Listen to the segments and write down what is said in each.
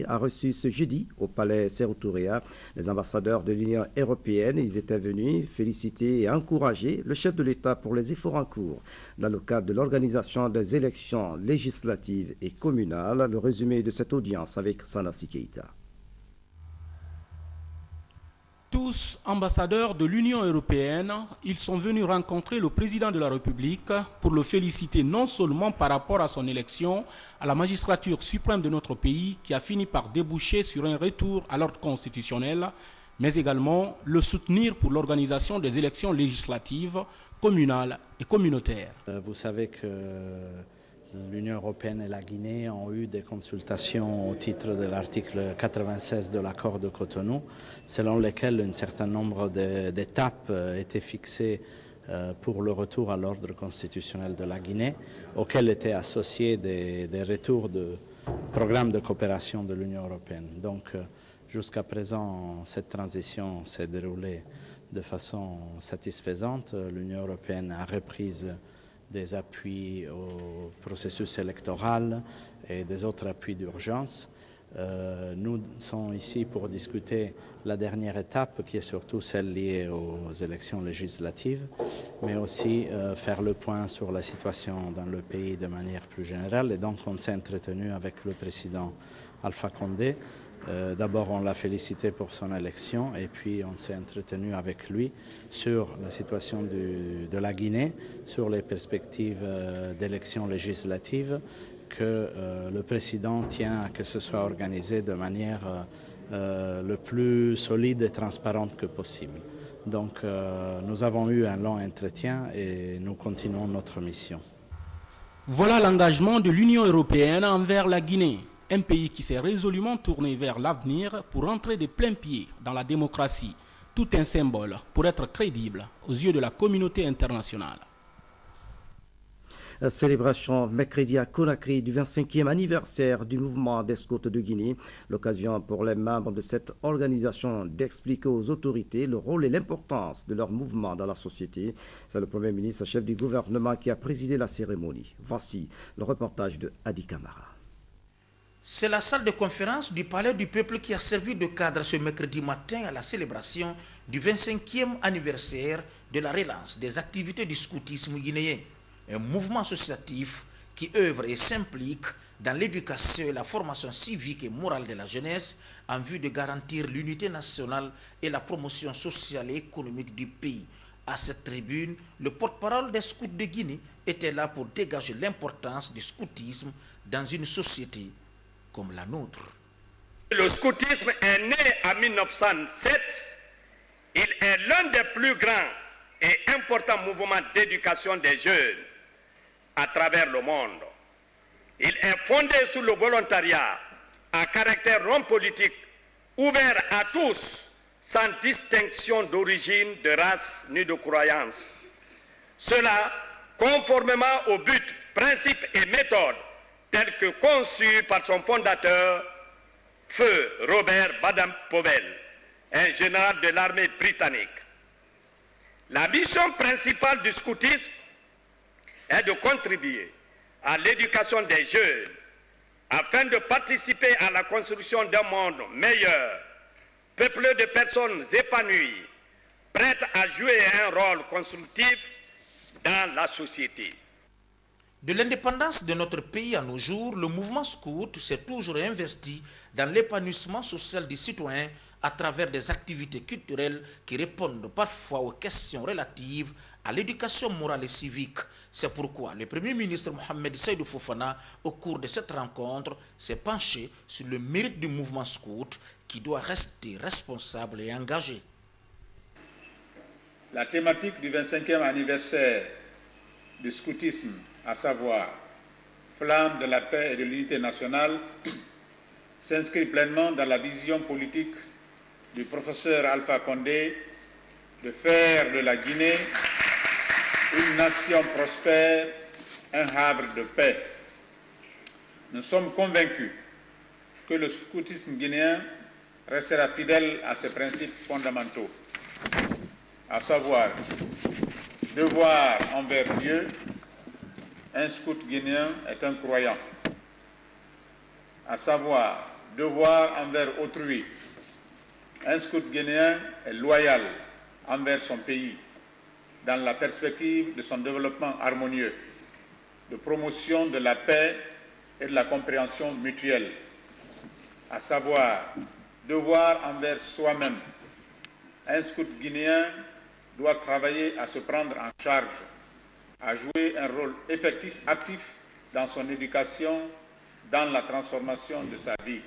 A reçu ce jeudi au palais Sékou Touré les ambassadeurs de l'Union européenne. Ils étaient venus féliciter et encourager le chef de l'État pour les efforts en cours dans le cadre de l'organisation des élections législatives et communales. Le résumé de cette audience avec Sanassi Keita. Tous ambassadeurs de l'Union européenne, ils sont venus rencontrer le président de la République pour le féliciter non seulement par rapport à son élection à la magistrature suprême de notre pays qui a fini par déboucher sur un retour à l'ordre constitutionnel, mais également le soutenir pour l'organisation des élections législatives, communales et communautaires. Vous savez que l'Union européenne et la Guinée ont eu des consultations au titre de l'article 96 de l'accord de Cotonou, selon lesquelles un certain nombre d'étapes étaient fixées pour le retour à l'ordre constitutionnel de la Guinée, auxquels étaient associés des retours de programmes de coopération de l'Union européenne. Donc jusqu'à présent, cette transition s'est déroulée de façon satisfaisante. L'Union européenne a repris des appuis au processus électoral et des autres appuis d'urgence. Nous sommes ici pour discuter la dernière étape qui est surtout celle liée aux élections législatives, mais aussi faire le point sur la situation dans le pays de manière plus générale. Et donc on s'est entretenu avec le président Alpha Condé. D'abord, on l'a félicité pour son élection et puis on s'est entretenu avec lui sur la situation de la Guinée, sur les perspectives d'élections législatives que le président tient à que ce soit organisé de manière le plus solide et transparente que possible. Donc nous avons eu un long entretien et nous continuons notre mission. Voilà l'engagement de l'Union européenne envers la Guinée. Un pays qui s'est résolument tourné vers l'avenir pour entrer de plein pied dans la démocratie, tout un symbole pour être crédible aux yeux de la communauté internationale. La célébration mercredi à Conakry du 25e anniversaire du mouvement des scouts de Guinée. L'occasion pour les membres de cette organisation d'expliquer aux autorités le rôle et l'importance de leur mouvement dans la société. C'est le Premier ministre, chef du gouvernement, qui a présidé la cérémonie. Voici le reportage de Adi Kamara. C'est la salle de conférence du Palais du Peuple qui a servi de cadre ce mercredi matin à la célébration du 25e anniversaire de la relance des activités du scoutisme guinéen. Un mouvement associatif qui œuvre et s'implique dans l'éducation et la formation civique et morale de la jeunesse en vue de garantir l'unité nationale et la promotion sociale et économique du pays. À cette tribune, le porte-parole des scouts de Guinée était là pour dégager l'importance du scoutisme dans une société comme la nôtre. Le scoutisme est né en 1907. Il est l'un des plus grands et importants mouvements d'éducation des jeunes à travers le monde. Il est fondé sur le volontariat à caractère non politique, ouvert à tous, sans distinction d'origine, de race ni de croyance. Cela conformément aux buts, principes et méthodes tels que conçus par son fondateur, Feu Robert Baden-Powell, un général de l'armée britannique. La mission principale du scoutisme est de contribuer à l'éducation des jeunes afin de participer à la construction d'un monde meilleur, peuplé de personnes épanouies, prêtes à jouer un rôle constructif dans la société. De l'indépendance de notre pays à nos jours, le mouvement scout s'est toujours investi dans l'épanouissement social des citoyens à travers des activités culturelles qui répondent parfois aux questions relatives à l'éducation morale et civique. C'est pourquoi le Premier ministre Mohamed Seydou Fofana, au cours de cette rencontre, s'est penché sur le mérite du mouvement scout qui doit rester responsable et engagé. La thématique du 25e anniversaire du scoutisme, à savoir flamme de la paix et de l'unité nationale, s'inscrit pleinement dans la vision politique du professeur Alpha Condé de faire de la Guinée une nation prospère, un havre de paix. Nous sommes convaincus que le scoutisme guinéen restera fidèle à ses principes fondamentaux, à savoir devoir envers Dieu. Un scout guinéen est un croyant, à savoir devoir envers autrui. Un scout guinéen est loyal envers son pays dans la perspective de son développement harmonieux, de promotion de la paix et de la compréhension mutuelle, à savoir devoir envers soi-même. Un scout guinéen doit travailler à se prendre en charge, à jouer un rôle effectif, actif dans son éducation, dans la transformation de sa vie.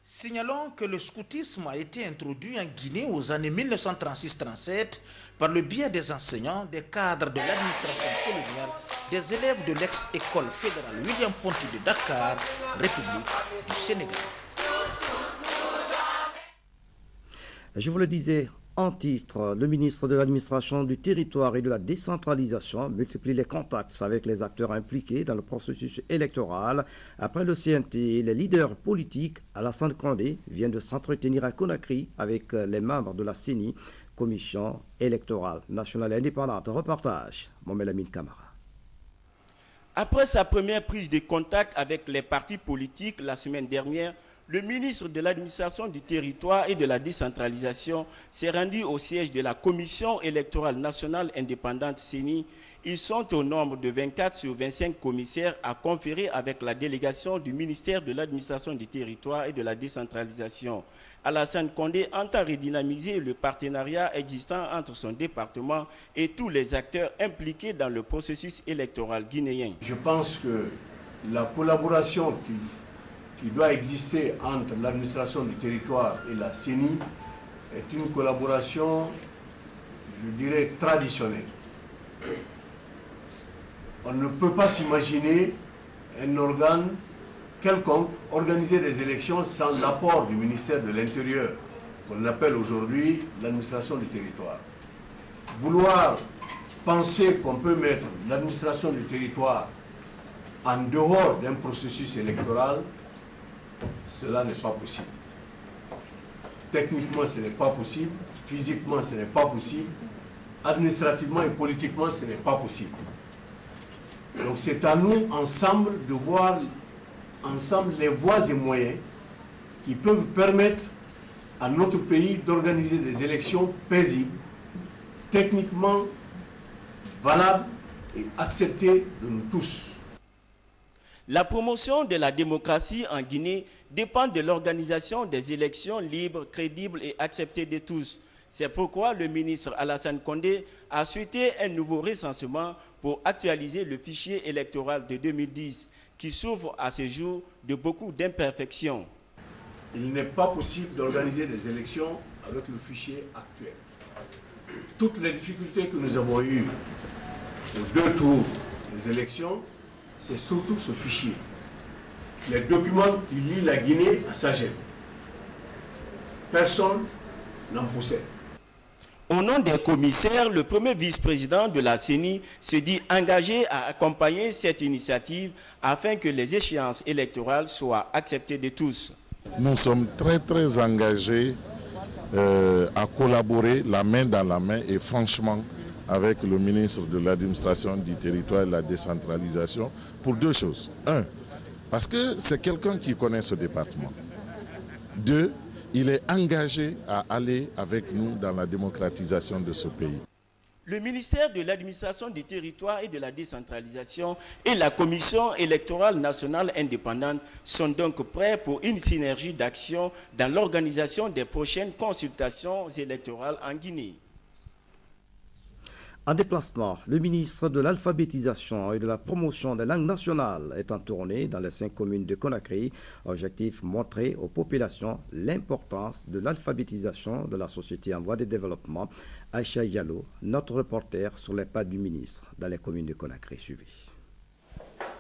Signalons que le scoutisme a été introduit en Guinée aux années 1936-37 par le biais des enseignants, des cadres de l'administration coloniale, des élèves de l'ex-école fédérale William Ponty de Dakar, République du Sénégal. Je vous le disais en titre, le ministre de l'Administration du Territoire et de la Décentralisation multiplie les contacts avec les acteurs impliqués dans le processus électoral. Après le CNT, les leaders politiques, Alassane Condé vient de s'entretenir à Conakry avec les membres de la CENI, Commission électorale nationale indépendante. Reportage, Mohamed Lamine Camara. Après sa première prise de contact avec les partis politiques la semaine dernière, le ministre de l'Administration du Territoire et de la Décentralisation s'est rendu au siège de la Commission électorale nationale indépendante CENI. Ils sont au nombre de 24 sur 25 commissaires à conférer avec la délégation du ministère de l'Administration du Territoire et de la Décentralisation. Alassane Condé entend redynamiser le partenariat existant entre son département et tous les acteurs impliqués dans le processus électoral guinéen. Je pense que la collaboration qui doit exister entre l'administration du territoire et la CENI est une collaboration, je dirais, traditionnelle. On ne peut pas s'imaginer un organe quelconque organiser des élections sans l'apport du ministère de l'Intérieur, qu'on appelle aujourd'hui l'administration du territoire. Vouloir penser qu'on peut mettre l'administration du territoire en dehors d'un processus électoral, cela n'est pas possible. Techniquement, ce n'est pas possible. Physiquement, ce n'est pas possible. Administrativement et politiquement, ce n'est pas possible. Donc c'est à nous, ensemble, de voir ensemble les voies et moyens qui peuvent permettre à notre pays d'organiser des élections paisibles, techniquement valables et acceptées de nous tous. La promotion de la démocratie en Guinée dépend de l'organisation des élections libres, crédibles et acceptées de tous. C'est pourquoi le ministre Alassane Condé a souhaité un nouveau recensement pour actualiser le fichier électoral de 2010 qui souffre à ce jour de beaucoup d'imperfections. Il n'est pas possible d'organiser des élections avec le fichier actuel. Toutes les difficultés que nous avons eues aux 2 tours des élections, c'est surtout ce fichier. Les documents qui lient la Guinée à sa gêne. Personne n'en possède. Au nom des commissaires, le premier vice-président de la CENI se dit engagé à accompagner cette initiative afin que les échéances électorales soient acceptées de tous. Nous sommes très engagés à collaborer la main dans la main et franchement avec le ministre de l'Administration du Territoire et de la Décentralisation pour 2 choses. 1, parce que c'est quelqu'un qui connaît ce département. 2, il est engagé à aller avec nous dans la démocratisation de ce pays. Le ministère de l'Administration du Territoire et de la Décentralisation et la Commission électorale nationale indépendante sont donc prêts pour une synergie d'action dans l'organisation des prochaines consultations électorales en Guinée. En déplacement, le ministre de l'Alphabétisation et de la Promotion des langues nationales est en tournée dans les 5 communes de Conakry. Objectif, montrer aux populations l'importance de l'alphabétisation de la société en voie de développement. Aïcha Diallo, notre reporter sur les pas du ministre dans les communes de Conakry. Suivez.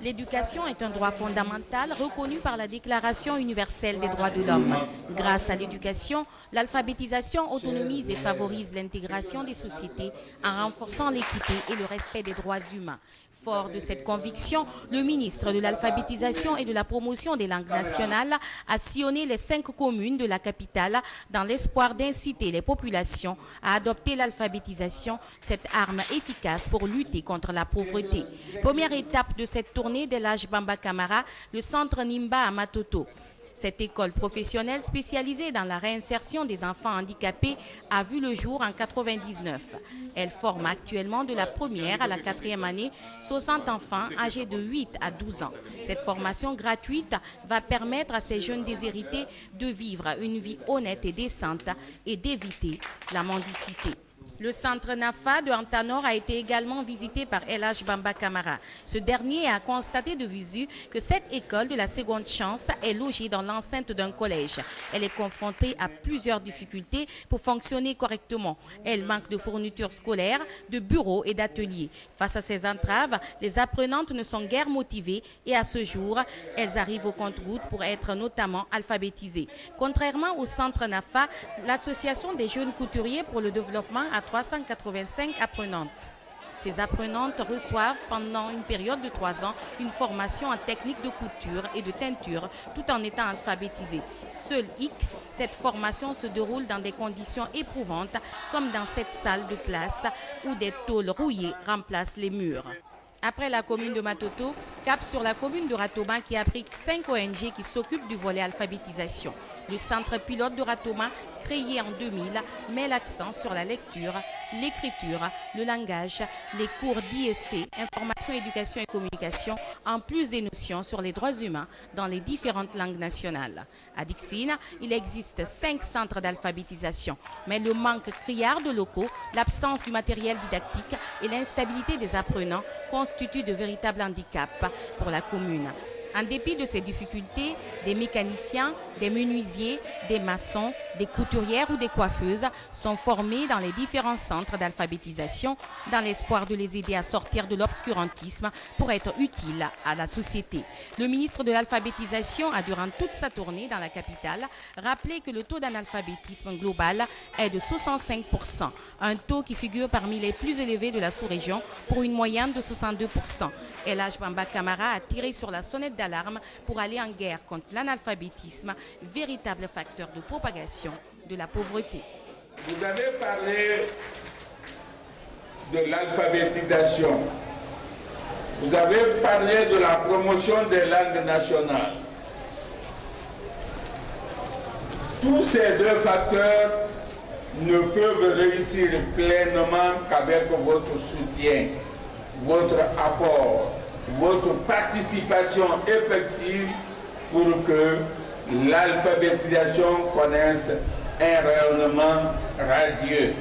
L'éducation est un droit fondamental reconnu par la Déclaration universelle des droits de l'homme. Grâce à l'éducation, l'alphabétisation autonomise et favorise l'intégration des sociétés en renforçant l'équité et le respect des droits humains. Fort de cette conviction, le ministre de l'Alphabétisation et de la Promotion des langues nationales a sillonné les 5 communes de la capitale dans l'espoir d'inciter les populations à adopter l'alphabétisation, cette arme efficace pour lutter contre la pauvreté. Première étape de cette tournée d'Elhadj Bamba Camara, le centre Nimba à Matoto. Cette école professionnelle spécialisée dans la réinsertion des enfants handicapés a vu le jour en 1999. Elle forme actuellement de la première à la 4e année 60 enfants âgés de 8 à 12 ans. Cette formation gratuite va permettre à ces jeunes déshérités de vivre une vie honnête et décente et d'éviter la mendicité. Le centre NAFA de Antanor a été également visité par El Hadj Bamba Camara. Ce dernier a constaté de visu que cette école de la seconde chance est logée dans l'enceinte d'un collège. Elle est confrontée à plusieurs difficultés pour fonctionner correctement. Elle manque de fournitures scolaires, de bureaux et d'ateliers. Face à ces entraves, les apprenantes ne sont guère motivées et à ce jour, elles arrivent au compte-gouttes pour être notamment alphabétisées. Contrairement au centre NAFA, l'association des jeunes couturiers pour le développement a 385 apprenantes. Ces apprenantes reçoivent pendant une période de 3 ans une formation en technique de couture et de teinture tout en étant alphabétisées. Seul hic, cette formation se déroule dans des conditions éprouvantes comme dans cette salle de classe où des tôles rouillées remplacent les murs. Après la commune de Matoto, cap sur la commune de Ratoma qui abrite 5 ONG qui s'occupent du volet alphabétisation. Le centre pilote de Ratoma, créé en 2000, met l'accent sur la lecture, l'écriture, le langage, les cours d'IEC, information, éducation et communication, en plus des notions sur les droits humains dans les différentes langues nationales. À Dixine, il existe 5 centres d'alphabétisation, mais le manque criard de locaux, l'absence du matériel didactique et l'instabilité des apprenants constituent de véritables handicaps pour la commune. En dépit de ces difficultés, des mécaniciens, des menuisiers, des maçons, des couturières ou des coiffeuses sont formés dans les différents centres d'alphabétisation dans l'espoir de les aider à sortir de l'obscurantisme pour être utiles à la société. Le ministre de l'alphabétisation a, durant toute sa tournée dans la capitale, rappelé que le taux d'analphabétisme global est de 65%, un taux qui figure parmi les plus élevés de la sous-région pour une moyenne de 62%. El Hadj Bamba Camara a tiré sur la sonnette d'alarme pour aller en guerre contre l'analphabétisme, véritable facteur de propagation de la pauvreté. Vous avez parlé de l'alphabétisation. Vous avez parlé de la promotion des langues nationales. Tous ces deux facteurs ne peuvent réussir pleinement qu'avec votre soutien, votre apport, votre participation effective pour que l'alphabétisation connaisse un rayonnement radieux.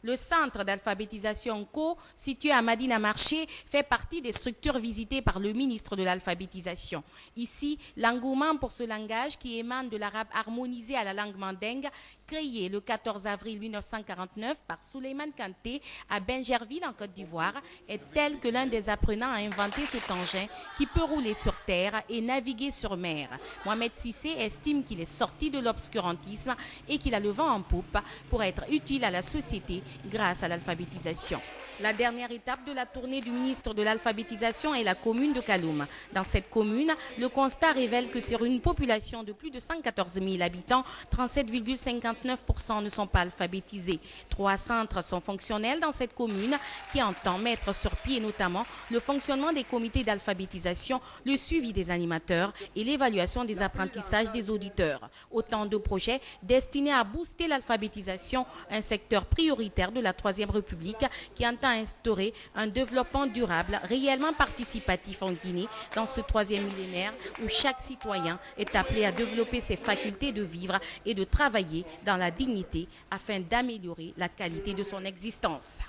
Le centre d'alphabétisation Co, situé à Madina Marché, fait partie des structures visitées par le ministre de l'alphabétisation. Ici, l'engouement pour ce langage qui émane de l'arabe harmonisé à la langue mandingue, créé le 14 avril 1949 par Souleymane Kanté à Bingerville en Côte d'Ivoire, est tel que l'un des apprenants a inventé cet engin qui peut rouler sur terre et naviguer sur mer. Mohamed Sissé estime qu'il est sorti de l'obscurantisme et qu'il a le vent en poupe pour être utile à la société grâce à l'alphabétisation. La dernière étape de la tournée du ministre de l'alphabétisation est la commune de Kaloum. Dans cette commune, le constat révèle que sur une population de plus de 114 000 habitants, 37,59% ne sont pas alphabétisés. 3 centres sont fonctionnels dans cette commune qui entend mettre sur pied notamment le fonctionnement des comités d'alphabétisation, le suivi des animateurs et l'évaluation des apprentissages des auditeurs. Autant de projets destinés à booster l'alphabétisation, un secteur prioritaire de la Troisième République qui entend instaurer un développement durable réellement participatif en Guinée dans ce 3e millénaire où chaque citoyen est appelé à développer ses facultés de vivre et de travailler dans la dignité afin d'améliorer la qualité de son existence.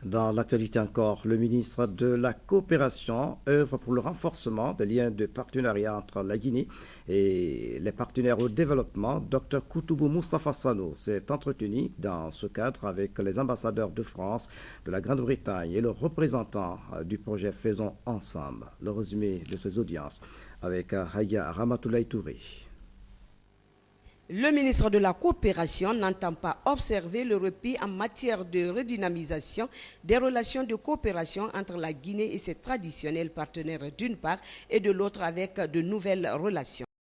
Dans l'actualité encore, le ministre de la Coopération œuvre pour le renforcement des liens de partenariat entre la Guinée et les partenaires au développement. Dr Koutoubou Moustapha Sano s'est entretenu dans ce cadre avec les ambassadeurs de France, de la Grande-Bretagne et le représentant du projet Faisons Ensemble. Le résumé de ces audiences avec Haya Ramatoulaye Touré. Le ministre de la Coopération n'entend pas observer le repli en matière de redynamisation des relations de coopération entre la Guinée et ses traditionnels partenaires d'une part et de l'autre avec de nouvelles relations.